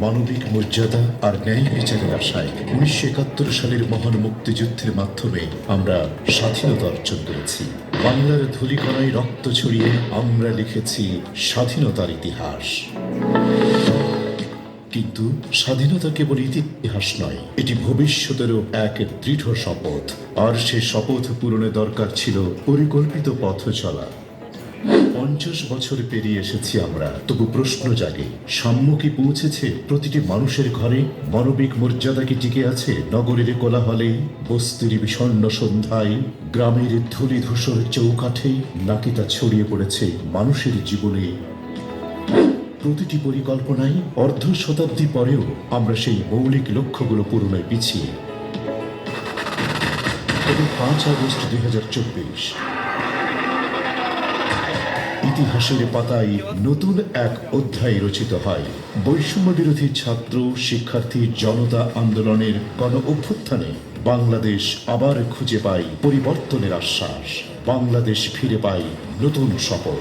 মানবিক মর্যাদা আর ন্যায় বিচারের আশায় 1971 সালের মহান মুক্তিযুদ্ধের মাধ্যমে আমরা স্বাধীনতা অর্জন করেছি। বাংলার ধূলিকণায় রক্ত ছড়িয়ে আমরা লিখেছি স্বাধীনতার ইতিহাস। কিন্তু স্বাধীনতা কেবল ইতিহাস নয়, এটি ভবিষ্যতেরও এক দৃঢ় শপথ। আর সে শপথ পূরণে দরকার ছিল পরিকল্পিত পথ চলা। 50 বছর পেরিয়ে এসেছি আমরা, তবু প্রশ্ন জাগে, সাম্য কি পৌঁছেছে প্রতিটি মানুষের ঘরে? মানবিক মর্যাদা কি টিকে আছে নগরের কোলাহলে, বস্তির বিষণ্ণ সন্ধ্যায়, গ্রামের ধূলি ধূসর চৌকাঠে? নাকি তা ছড়িয়ে পড়েছে মানুষের জীবনে? প্রতিটি পরিকল্পনায় অর্ধ শতাব্দী পরেও আমরা সেই মৌলিক লক্ষ্যগুলো পূরণে পিছিয়ে। তবে 5 আগস্ট 2024 ইতিহাসের পাতায় নতুন এক অধ্যায় রচিত হয়। বৈষম্য বিরোধী ছাত্র শিক্ষার্থী জনতা আন্দোলনের গণ অভ্যুত্থানে বাংলাদেশ আবার খুঁজে পায় পরিবর্তনের আশ্বাস। বাংলাদেশ ফিরে পায় নতুন শপথ।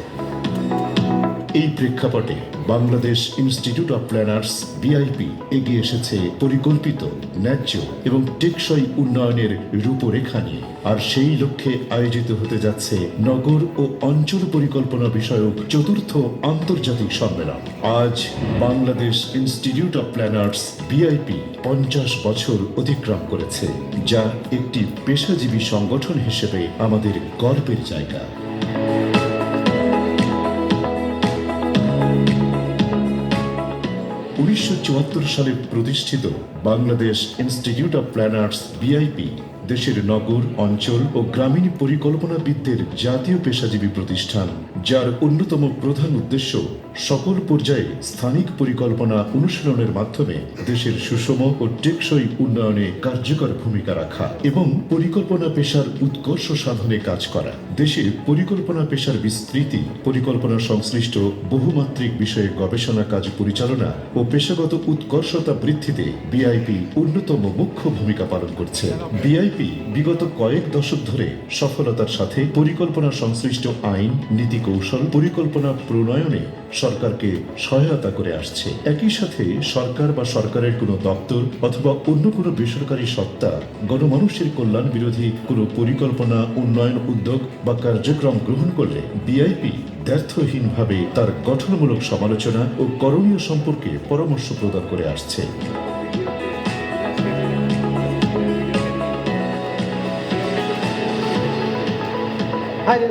এই প্রেক্ষাপটে Bangladesh institute of planners VIP এগিয়ে এসেছে পরিকল্পিত, ন্যায্য এবং টেকসই উন্নয়নের রূপরেখা নিয়ে। আর সেই লক্ষ্যে আয়োজিত হতে যাচ্ছে নগর ও অঞ্চল পরিকল্পনা বিষয়ক চতুর্থ আন্তর্জাতিক সম্মেলন। আজ Bangladesh institute of planners VIP 50 বছর অতিক্রম করেছে, যা একটি পেশাজীবী সংগঠন হিসেবে আমাদের গর্বের জায়গা। 1974 সালে প্রতিষ্ঠিত Bangladesh institute of planners VIP দেশের নগর, অঞ্চল ও গ্রামীণ পরিকল্পনাবিদদের জাতীয় পেশাজীবী প্রতিষ্ঠান, যার অন্যতম প্রধান উদ্দেশ্য সকল পর্যায়ে স্থানিক পরিকল্পনা অনুশীলনের মাধ্যমে দেশের সুষম ও টেকসই উন্নয়নে কার্যকর ভূমিকা রাখা এবং পরিকল্পনা পেশার উৎকর্ষ সাধনে কাজ করা। দেশে পরিকল্পনা পেশার বিস্তৃতি, পরিকল্পনা সংশ্লিষ্ট বহুমাত্রিক বিষয়ে গবেষণা কাজ পরিচালনা ও পেশাগত উৎকর্ষতা বৃদ্ধিতে বিআইপি অন্যতম মুখ্য ভূমিকা পালন করছে। বিআইপি বিগত কয়েক দশক ধরে সফলতার সাথে পরিকল্পনা সংশ্লিষ্ট আইন, নীতি কৌশল, পরিকল্পনা প্রণয়নে সরকারকে সহায়তা করে আসছে। একই সাথে সরকার বা সরকারের কোনো দপ্তর অথবা অন্য কোনো বেসরকারি সত্তা গণমানুষের কল্যাণ বিরোধী কোনো পরিকল্পনা, উন্নয়ন উদ্যোগ বা কার্যক্রম গ্রহণ করলে বিআইপি দ্ব্যর্থহীনভাবে তার গঠনমূলক সমালোচনা ও করণীয় সম্পর্কে পরামর্শ প্রদান করে আসছে।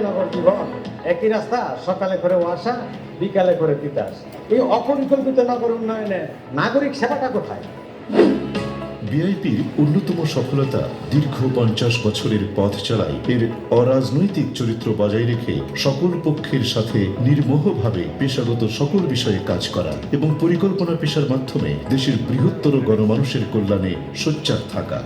নগর জীবন একই রাস্তা, সকালে করে আসা, বিকালে করে তিতাস। এই অপরিকল্পিত নগর উন্নয়নে নাগরিক সেবাটা কোথায়? বিআইপির অন্যতম সফলতা দীর্ঘ 50 বছরের পথ চলায় এর অরাজনৈতিক চরিত্র বজায় রেখে সকল পক্ষের সাথে নির্মোহভাবে পেশাগত সকল বিষয়ে কাজ করা এবং পরিকল্পনা পেশার মাধ্যমে দেশের বৃহত্তর গণমানুষের কল্যাণে সোচ্চার থাকা।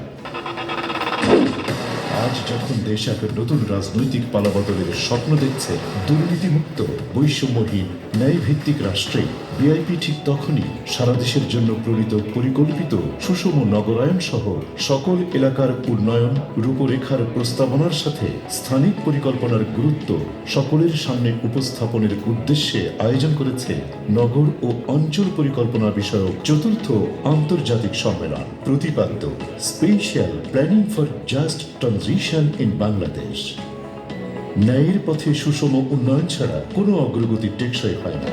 আজ যখন দেশ এক নতুন রাজনৈতিক পালাবদলের স্বপ্ন দেখছে, দুর্নীতিমুক্ত, বৈষম্যহীন, ন্যায়ভিত্তিক রাষ্ট্রে, বিআইপি ঠিক তখনই সারা দেশের জন্য প্রণীত পরিকল্পিত সুষম নগরায়ন সহ সকল এলাকার উন্নয়ন রূপরেখার প্রস্তাবনার সাথে স্থানিক পরিকল্পনার গুরুত্ব সকলের সামনে উপস্থাপনের উদ্দেশ্যে আয়োজন করেছে নগর ও অঞ্চল পরিকল্পনা বিষয়ক চতুর্থ আন্তর্জাতিক সম্মেলন। প্রতিপাদ্য special planning for just transition in Bangladesh. ন্যায়ের পথে সুষম উন্নয়ন ছাড়া কোনো অগ্রগতি টেকসই হয় না।